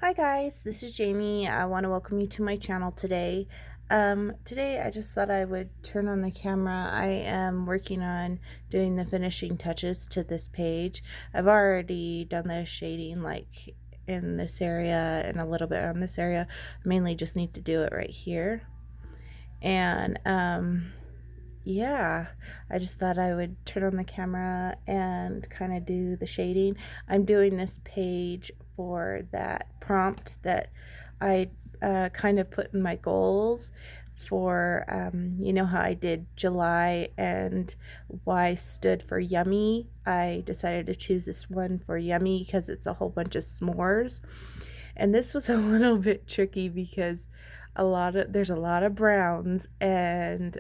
Hi guys, this is Jamie. I want to welcome you to my channel today. Today I just thought I would turn on the camera. I am working on doing the finishing touches to this page. I've already done the shading like in this area and a little bit on this area. I mainly just need to do it right here. And yeah, I just thought I would turn on the camera and kind of do the shading. I'm doing this page for that prompt that I kind of put in my goals for, you know how I did July and Y stood for yummy. I decided to choose this one for yummy because it's a whole bunch of s'mores. And this was a little bit tricky because there's a lot of browns, and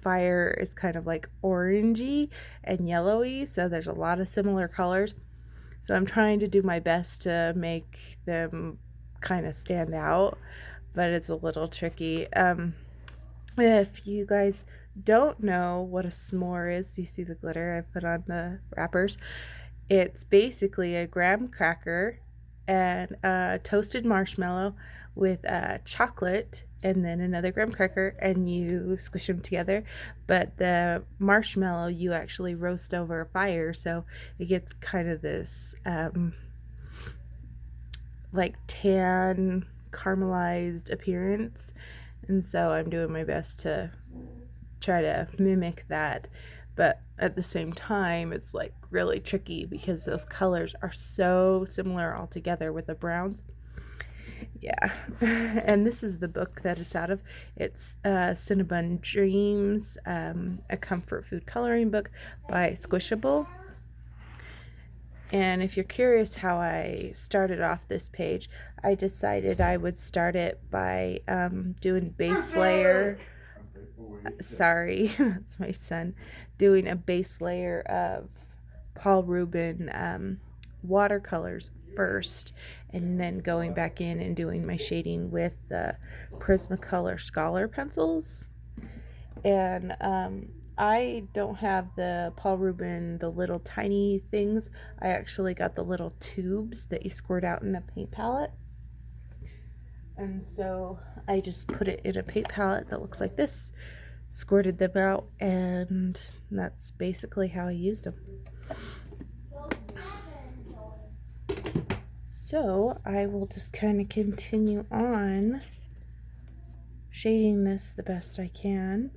fire is kind of like orangey and yellowy, so there's a lot of similar colors. So I'm trying to do my best to make them kind of stand out, but it's a little tricky. If you guys don't know what a s'more is, you see the glitter I put on the wrappers? It's basically a graham cracker and a toasted marshmallow with chocolate and then another graham cracker, and you squish them together. But the marshmallow you actually roast over a fire, so it gets kind of this like tan caramelized appearance. And so I'm doing my best to try to mimic that, but at the same time it's like really tricky because those colors are so similar all together with the browns. Yeah. And this is the book that it's out of. It's Cinnamon Bun Dreams, a comfort food coloring book by Squishable. And if you're curious how I started off this page, I decided I would start it by doing base layer. Sorry, that's my son. Doing a base layer of Paul Rubin watercolors first, and then going back in and doing my shading with the Prismacolor Scholar pencils. And I don't have the Paul Rubin, the little tiny things. I actually got the little tubes that you squirt out in a paint palette. And so I just put it in a paint palette that looks like this, squirted them out, and that's basically how I used them. So I will just kind of continue on shading this the best I can.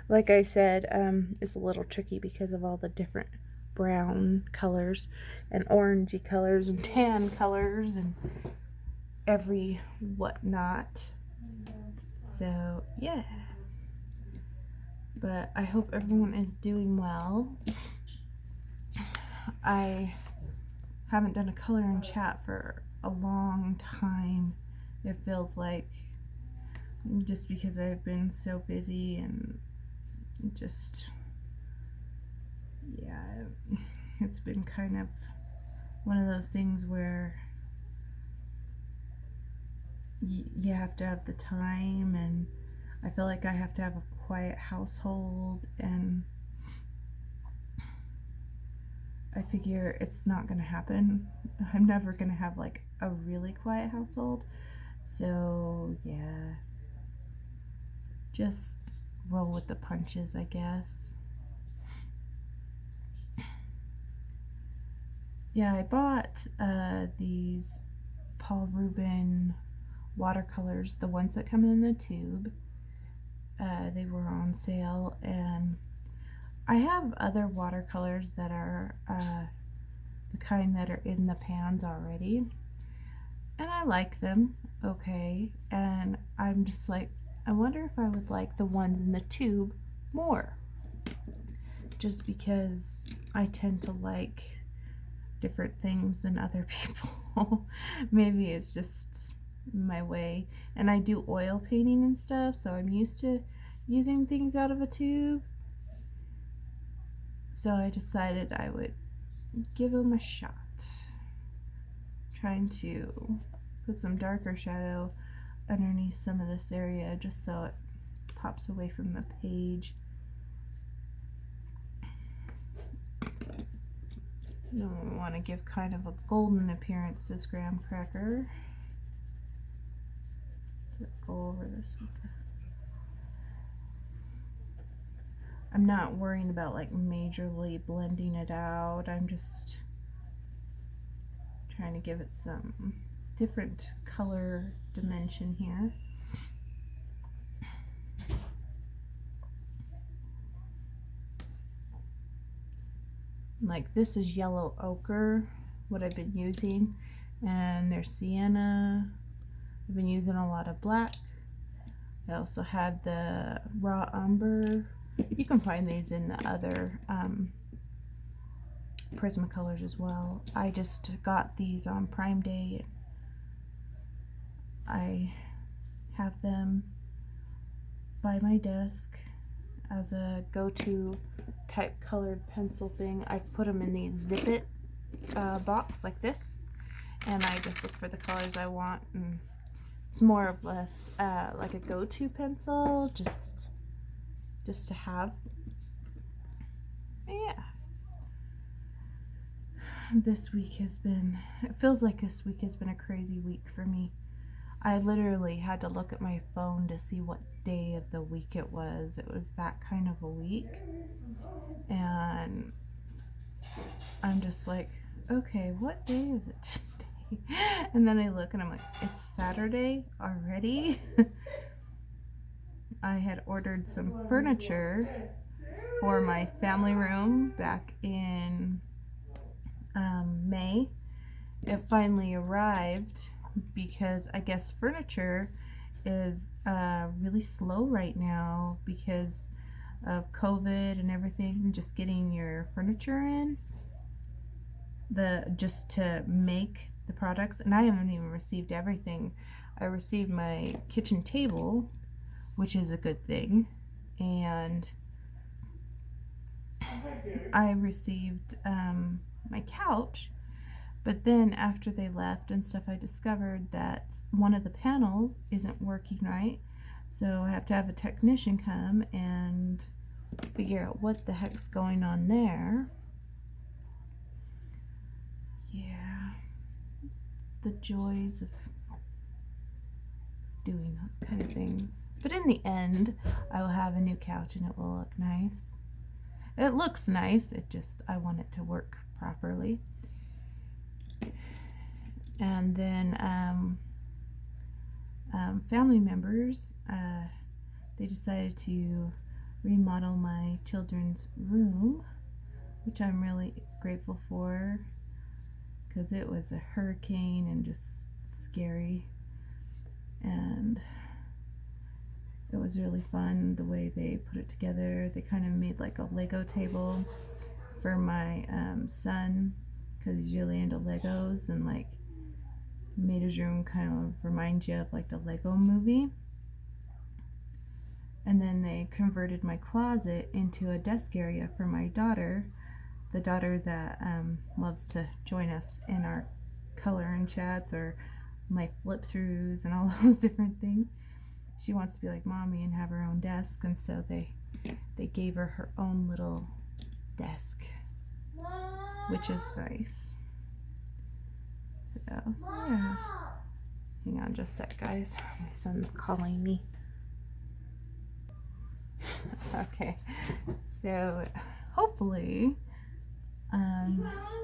Like I said, it's a little tricky because of all the different brown colors and orangey colors and tan colors and every whatnot. So yeah, but I hope everyone is doing well. I haven't done a coloring chat for a long time, it feels like, just because I've been so busy and just, yeah, it's been kind of one of those things where you have to have the time, and I feel like I have to have a quiet household, and I figure it's not gonna happen. I'm never gonna have like a really quiet household. So yeah, just roll with the punches, I guess. Yeah, I bought these Paul Rubin watercolors, the ones that come in the tube. They were on sale, and I have other watercolors that are the kind that are in the pans already, and I like them okay, and I'm just like, I wonder if I would like the ones in the tube more, just because I tend to like different things than other people. Maybe it's just my way, and I do oil painting and stuff, so I'm used to using things out of a tube. So I decided I would give them a shot, trying to put some darker shadow underneath some of this area just so it pops away from the page. I want to give kind of a golden appearance to this graham cracker. to go over this with the... I'm not worrying about like majorly blending it out. I'm just trying to give it some different color dimension here. Like this is yellow ochre, what I've been using, and there's sienna. I've been using a lot of black. I also have the raw umber. You can find these in the other Prismacolors as well. I just got these on Prime Day. I have them by my desk as a go-to type colored pencil thing. I put them in the zip it box like this, and I just look for the colors I want, and it's more or less like a go-to pencil, just to have. Yeah. This week has been, it feels like this week has been a crazy week for me. I literally had to look at my phone to see what day of the week it was. It was that kind of a week. And I'm just like, okay, what day is it today? And then I look and I'm like, it's Saturday already? I had ordered some furniture for my family room back in May. It finally arrived because I guess furniture is really slow right now because of COVID and everything, just getting your furniture in, just to make the products. And I haven't even received everything. I received my kitchen table, which is a good thing, and I received my couch. But then after they left and stuff, I discovered that one of the panels isn't working right. So I have to have a technician come and figure out what the heck's going on there. Yeah, the joys of doing those kind of things. But in the end, I will have a new couch and it will look nice. It looks nice, I want it to work properly. And then family members, they decided to remodel my children's room, which I'm really grateful for because it was a hurricane and just scary. And it was really fun the way they put it together. They kind of made like a Lego table for my son because he's really into Legos, and like made his room kind of remind you of like the Lego movie. And then they converted my closet into a desk area for my daughter, the daughter that loves to join us in our color and chats or my flip throughs and all those different things. She wants to be like mommy and have her own desk, and so they gave her own little desk, which is nice. So yeah, hang on just a sec, guys. My son's calling me. Okay, so hopefully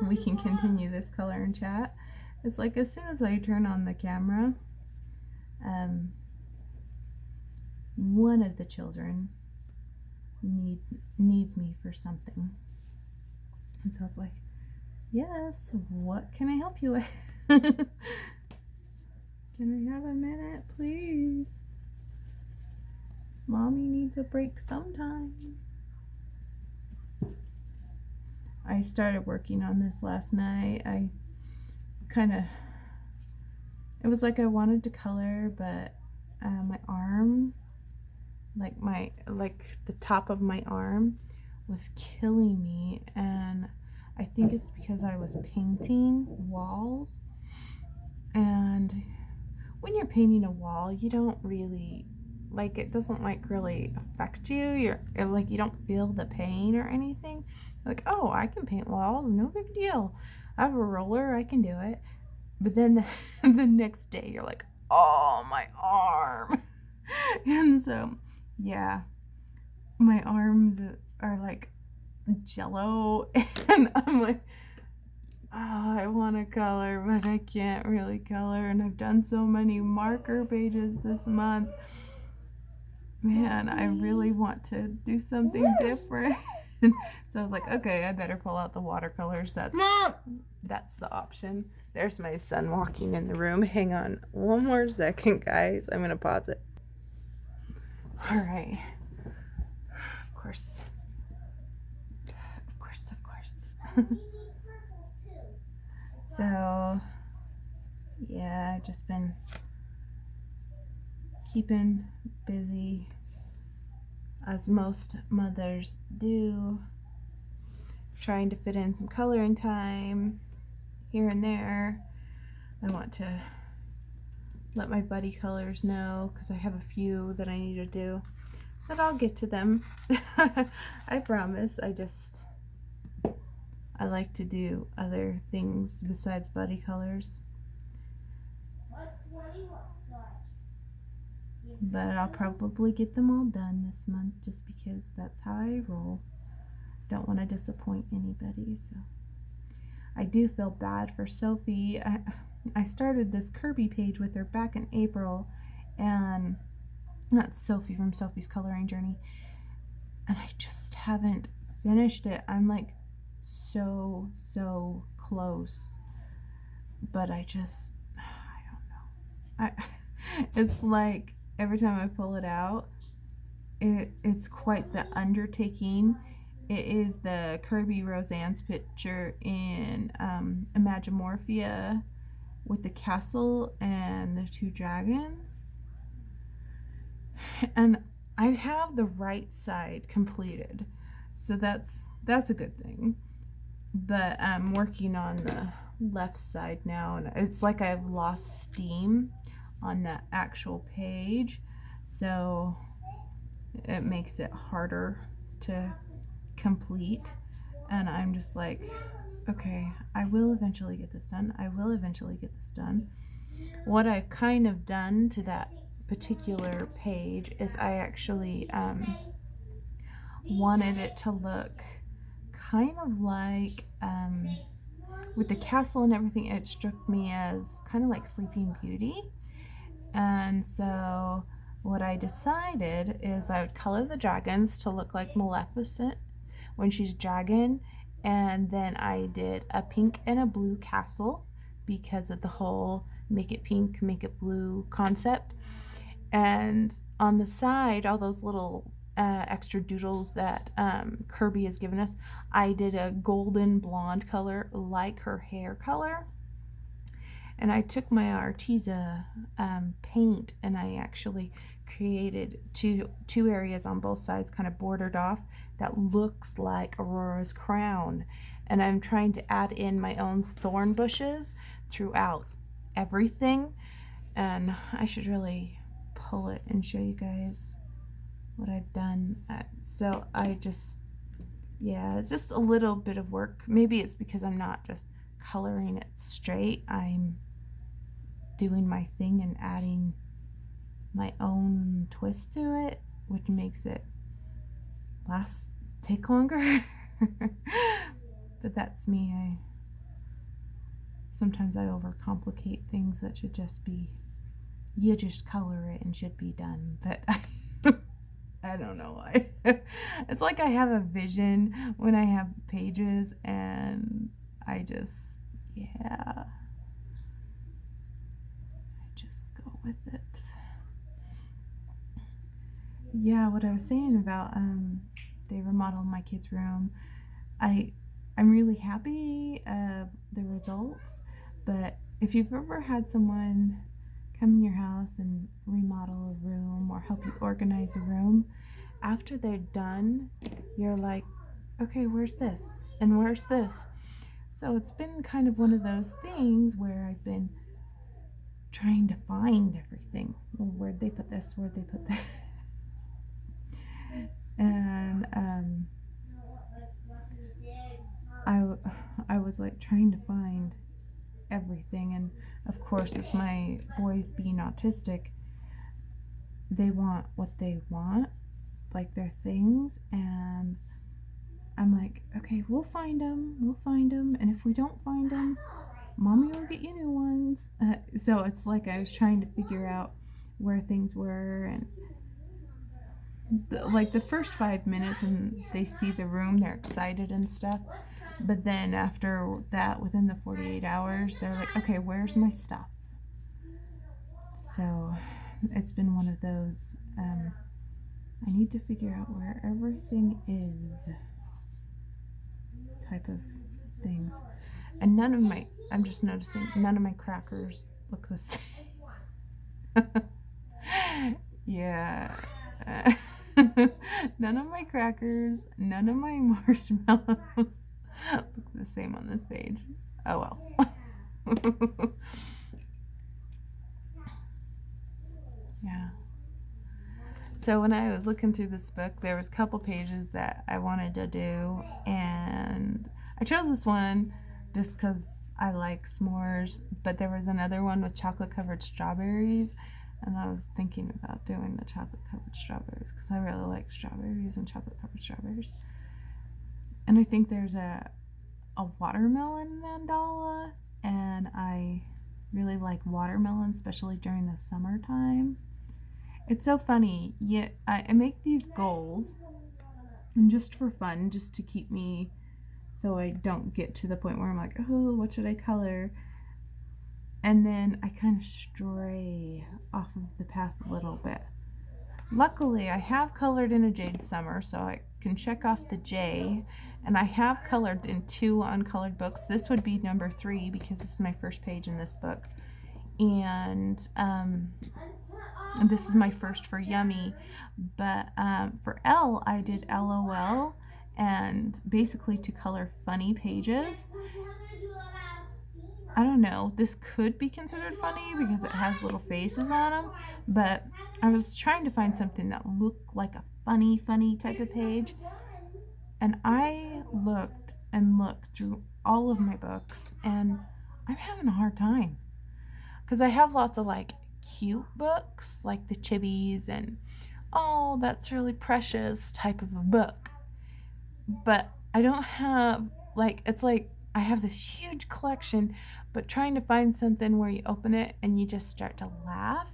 we can continue this color and chat. It's like as soon as I turn on the camera, one of the children needs me for something, and so it's like, yes, what can I help you with? Can I have a minute, please? Mommy needs a break sometime. I started working on this last night. It was like I wanted to color, but my arm, like the top of my arm was killing me, and I think it's because I was painting walls, and when you're painting a wall, you don't really, like, it doesn't like really affect you. You're like, you don't feel the pain or anything. Like, oh, I can paint walls, no big deal. I have a roller, I can do it. But then the next day you're like, oh, my arm. And so, yeah, my arms are like jello, and I'm like, oh, I want to color, but I can't really color, and I've done so many marker pages this month. Man, I really want to do something different. So I was like, okay, I better pull out the watercolors. That's the option. There's my son walking in the room. Hang on one more second, guys. I'm gonna pause it. All right. Of course. So, yeah, I've just been keeping busy, as most mothers do, trying to fit in some coloring time here and there. I want to let my buddy colors know because I have a few that I need to do, but I'll get to them. I promise. I like to do other things besides buddy colors. But I'll probably get them all done this month just because that's how I roll. Don't want to disappoint anybody. So I do feel bad for Sophie. I started this Kirby page with her back in April, and that's Sophie from Sophie's Coloring Journey, and I just haven't finished it. I'm like so close, but I don't know. It's like every time I pull it out, it's quite the undertaking. It is the Kirby Roseanne's picture in Imagimorphia with the castle and the two dragons. And I have the right side completed, so that's a good thing. But I'm working on the left side now, and it's like I've lost steam on the actual page, so it makes it harder to complete. And I'm just like, okay, I will eventually get this done. What I've kind of done to that particular page is I actually wanted it to look kind of like with the castle and everything, it struck me as kind of like Sleeping Beauty. And so what I decided is I would color the dragons to look like Maleficent when she's dragon, and then I did a pink and a blue castle because of the whole make it pink, make it blue concept. And on the side, all those little extra doodles that Kirby has given us, I did a golden blonde color like her hair color. And I took my Arteza paint and I actually created two areas on both sides, kind of bordered off, that looks like Aurora's crown. And I'm trying to add in my own thorn bushes throughout everything. And I should really pull it and show you guys what I've done. So I just, yeah, it's just a little bit of work. Maybe it's because I'm not just coloring it straight. I'm doing my thing and adding my own twist to it, which makes it take longer. But that's me. Sometimes I overcomplicate things that should just be, you just color it and should be done. But I don't know why. It's like I have a vision when I have pages, and I just, yeah, I just go with it. Yeah, what I was saying about they remodeled my kids' room. I'm really happy of the results, but if you've ever had someone come in your house and remodel a room or help you organize a room, after they're done, you're like, okay, where's this? And where's this? So it's been kind of one of those things where I've been trying to find everything. Well, where'd they put this? Where'd they put this? And I was like trying to find everything, and of course, with my boys being autistic, they want what they want, like their things, and I'm like, okay, we'll find them, and if we don't find them, Mommy will get you new ones. So it's like I was trying to figure out where things were, and like the first 5 minutes when they see the room, they're excited and stuff. But then after that, within the 48 hours, they're like, okay, where's my stuff? So it's been one of those, I need to figure out where everything is type of things. And I'm just noticing, none of my crackers look the same. Yeah. None of my crackers, none of my marshmallows look the same on this page. Oh well. Yeah. So when I was looking through this book, there was a couple pages that I wanted to do, and I chose this one just because I like s'mores, but there was another one with chocolate covered strawberries, and I was thinking about doing the chocolate covered strawberries because I really like strawberries and chocolate covered strawberries. And I think there's a watermelon mandala, and I really like watermelon, especially during the summertime. It's so funny. Yeah, I make these goals, and just for fun, just to keep me, so I don't get to the point where I'm like, oh, what should I color? And then I kind of stray off of the path a little bit. Luckily, I have colored in a jade summer, so I can check off the J, and I have colored in 2 uncolored books. This would be number 3 because this is my first page in this book. And this is my first for Yummy, but for L, I did LOL, and basically to color funny pages. I don't know, this could be considered funny because it has little faces on them, but I was trying to find something that looked like a funny type of page, and I looked and looked through all of my books, and I'm having a hard time because I have lots of like cute books like the Chibis and oh, that's really precious type of a book, but I don't have, like, it's like I have this huge collection, but trying to find something where you open it and you just start to laugh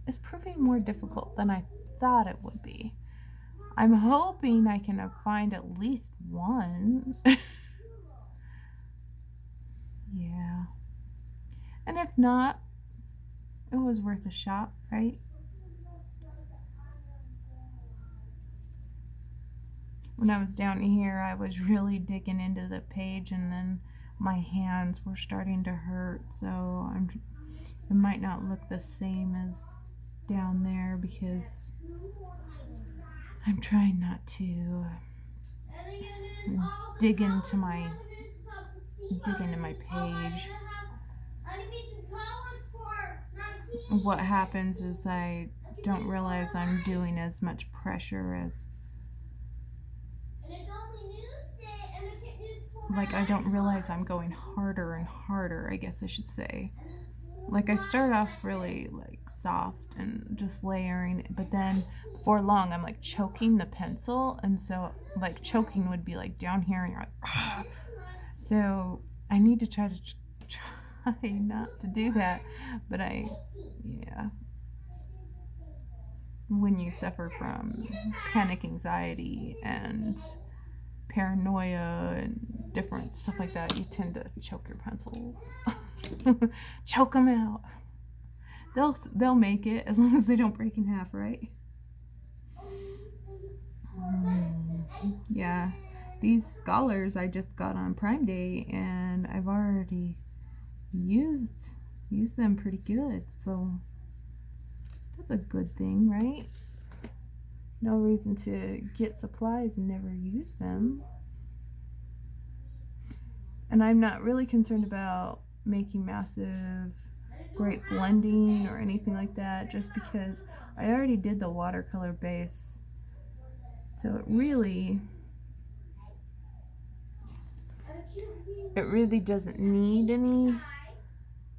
is proving more difficult than I thought it would be. I'm hoping I can find at least one. Yeah. And if not, it was worth a shot, right? When I was down here, I was really digging into the page, and then my hands were starting to hurt, so it might not look the same as down there because I'm trying not to dig into my page. What happens is I don't realize I'm doing as much pressure as, like, I don't realize I'm going harder and harder, I guess I should say. Like, I start off really like soft and just layering, but then before long I'm like choking the pencil, and so like choking would be like down here and you're like, ah. So I need to try not to do that, but yeah. When you suffer from panic anxiety and paranoia and different stuff like that, you tend to choke your pencils. Choke them out. They'll make it as long as they don't break in half, right? Yeah, these scholars I just got on Prime Day, and I've already used them pretty good, so that's a good thing, right? No reason to get supplies and never use them. And I'm not really concerned about making massive great blending or anything like that, just because I already did the watercolor base, so it really doesn't need any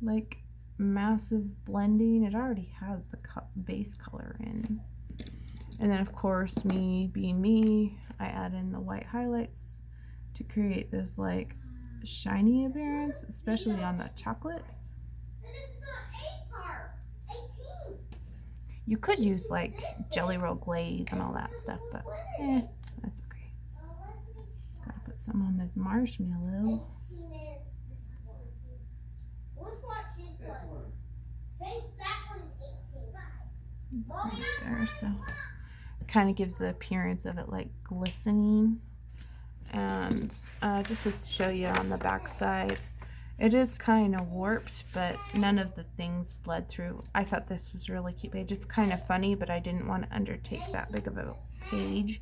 like massive blending. It already has the base color in. And then of course, me being me, I add in the white highlights to create this like shiny appearance, especially on the chocolate. You could use like Jelly Roll glaze and all that stuff, but that's okay. Gotta put some on this marshmallow. Right there, so it kind of gives the appearance of it like glistening. And just to show you on the back side, it is kind of warped, but none of the things bled through. I thought this was a really cute page. It's kind of funny, but I didn't want to undertake that big of a page.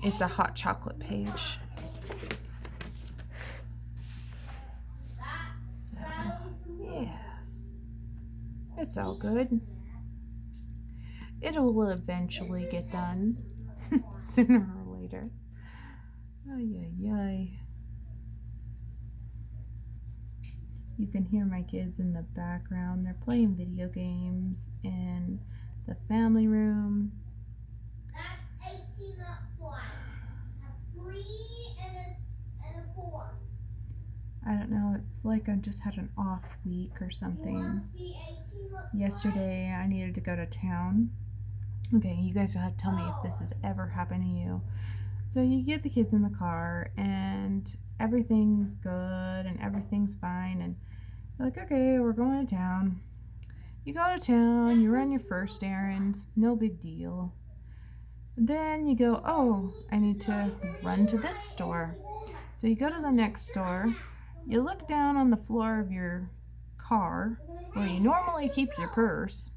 It's a hot chocolate page. So, yeah. It's all good. It will eventually get done, sooner or later. Ay, ay, ay. You can hear my kids in the background. They're playing video games in the family room. That's 18 months wide. 3 and a 4. I don't know. It's like I just had an off week or something. Yesterday, I needed to go to town. Okay, you guys will have to tell me if this has ever happened to you. So you get the kids in the car and everything's good and everything's fine, and you're like, okay, we're going to town. You go to town, you run your first errand, no big deal. Then you go, oh, I need to run to this store. So you go to the next store, you look down on the floor of your car where you normally keep your purse.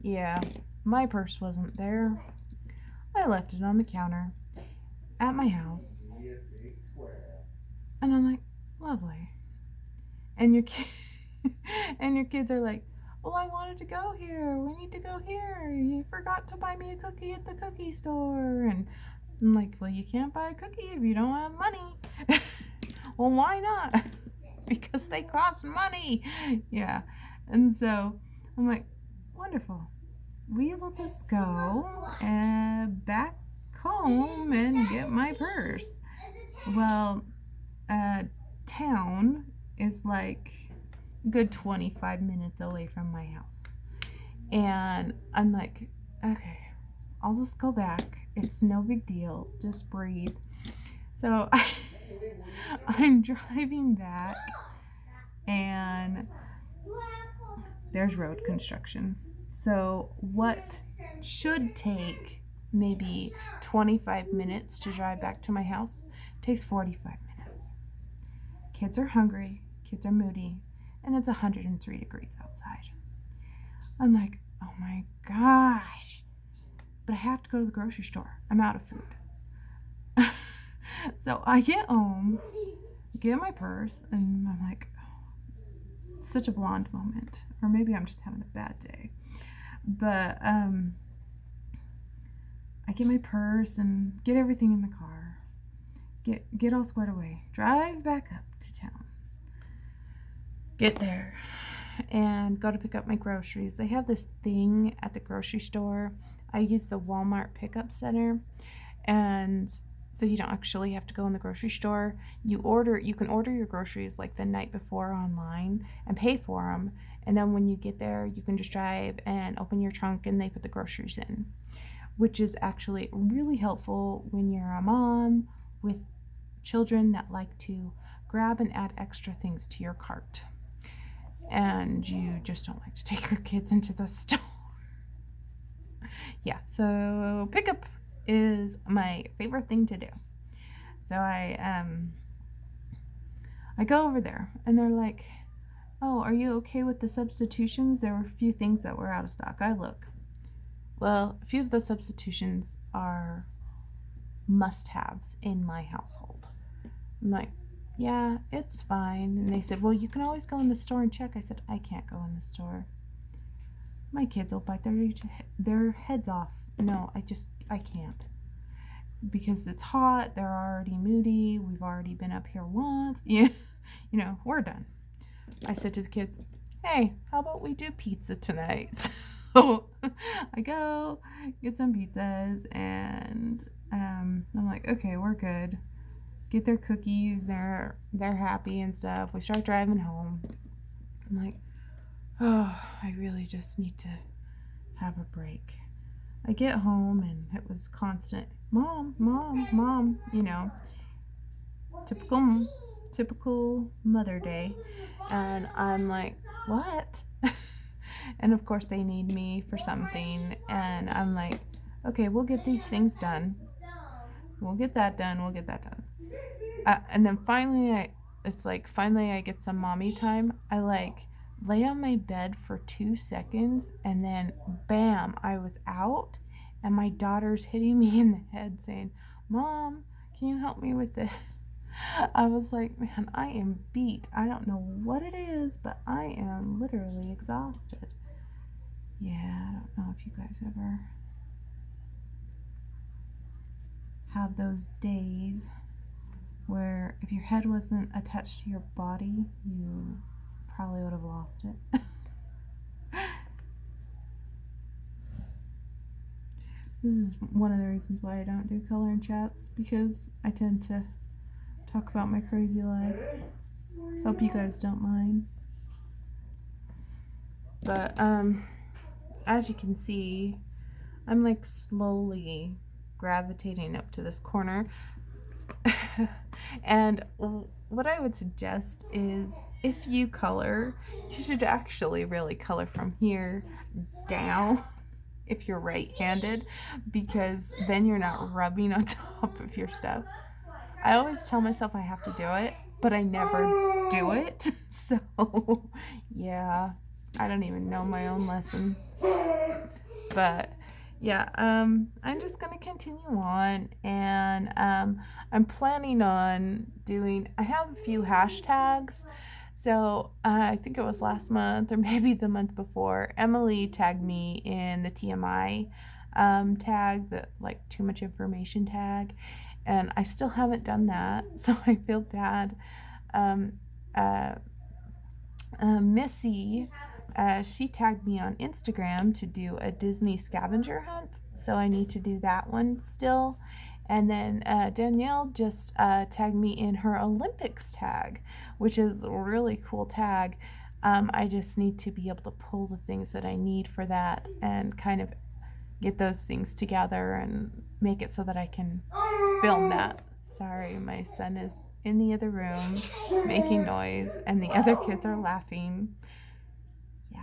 Yeah, my purse wasn't there. I left it on the counter at my house. And I'm like, lovely. And your kids are like, well, I wanted to go here. We need to go here. You forgot to buy me a cookie at the cookie store. And I'm like, well, you can't buy a cookie if you don't have money. Well, why not? Because they cost money. Yeah. And so I'm like, wonderful. We will just go back home and get my purse. Well, town is like a good 25 minutes away from my house. And I'm like, okay, I'll just go back. It's no big deal. Just breathe. So I'm driving back and there's road construction. So what should take maybe 25 minutes to drive back to my house takes 45 minutes. Kids are hungry, kids are moody, and it's 103 degrees outside. I'm like, oh my gosh, but I have to go to the grocery store. I'm out of food. So I get home, get my purse, and I'm like, oh, it's such a blonde moment. Or maybe I'm just having a bad day. But I get my purse and get everything in the car. Get all squared away. Drive back up to town. Get there and go to pick up my groceries. They have this thing at the grocery store. I use the Walmart pickup center, and so you don't actually have to go in the grocery store. You can order your groceries like the night before online and pay for them. And then when you get there, you can just drive and open your trunk and they put the groceries in, which is actually really helpful when you're a mom with children that like to grab and add extra things to your cart. And you just don't like to take your kids into the store. Yeah, so pickup is my favorite thing to do. So I go over there and they're like, oh, are you okay with the substitutions? There were a few things that were out of stock. I look. Well, a few of those substitutions are must-haves in my household. I'm like, yeah, it's fine. And they said, well, you can always go in the store and check. I said, I can't go in the store. My kids will bite their heads off. No, I can't. Because it's hot, they're already moody, we've already been up here once. Yeah, we're done. I said to the kids, hey, how about we do pizza tonight? So I go get some pizzas, and I'm like, okay, we're good. Get their cookies, they're happy and stuff. We start driving home. I'm like, oh, I really just need to have a break. I get home and it was constant, mom, mom, mom, you know, typical mother day. And I'm like, what? And of course they need me for something, and I'm like, okay, we'll get these things done. We'll get that done. And then finally finally I get some mommy time. I like lay on my bed for 2 seconds, and then bam, I was out, and my daughter's hitting me in the head saying, Mom, can you help me with this? I was like, man, I am beat. I don't know what it is, but I am literally exhausted. Yeah, I don't know if you guys ever have those days where if your head wasn't attached to your body, you probably would have lost it. This is one of the reasons why I don't do coloring chats, because I tend to talk about my crazy life. Hope you guys don't mind. But as you can see, I'm like slowly gravitating up to this corner. And what I would suggest is, if you color, you should actually really color from here down if you're right-handed, because then you're not rubbing on top of your stuff. I always tell myself I have to do it, but I never do it. So yeah, I don't even know my own lesson. But yeah, I'm just gonna continue on, and I'm planning on doing, I have a few hashtags. So I think it was last month or maybe the month before, Emily tagged me in the TMI tag, the like too much information tag, and I still haven't done that, so I feel bad. Missy, she tagged me on Instagram to do a Disney scavenger hunt, so I need to do that one still. And then Danielle just tagged me in her Olympics tag, which is a really cool tag. I just need to be able to pull the things that I need for that and kind of get those things together and make it so that I can film that. Sorry, my son is in the other room making noise, and the other kids are laughing. Yeah.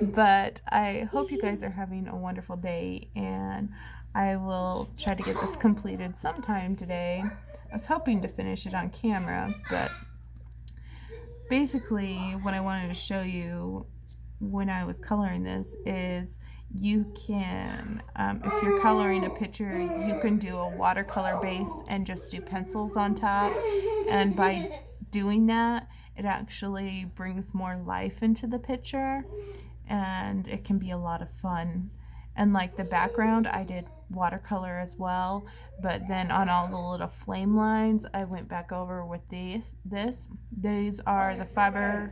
But I hope you guys are having a wonderful day, and I will try to get this completed sometime today. I was hoping to finish it on camera, but basically what I wanted to show you when I was coloring this is you can, if you're coloring a picture, you can do a watercolor base and just do pencils on top, and by doing that, it actually brings more life into the picture, and it can be a lot of fun. And like the background, I did watercolor as well, but then on all the little flame lines, I went back over with these are the Faber-Castell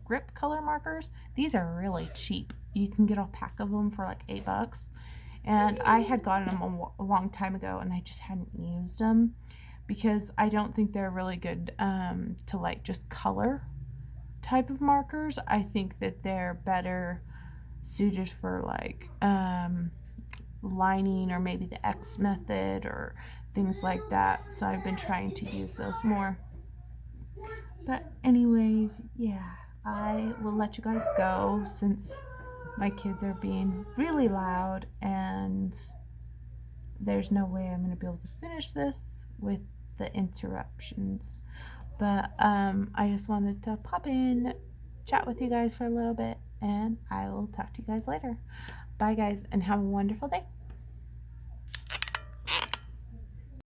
grip color markers. These are really cheap. You can get a pack of them for like $8, and I had gotten them a long time ago, and I just hadn't used them because I don't think they're really good to like just color type of markers. I think that they're better suited for like lining, or maybe the X method or things like that. So I've been trying to use those more. But anyways, yeah, I will let you guys go since my kids are being really loud, and there's no way I'm going to be able to finish this with the interruptions. But I just wanted to pop in, chat with you guys for a little bit, and I will talk to you guys later. Bye guys, and have a wonderful day.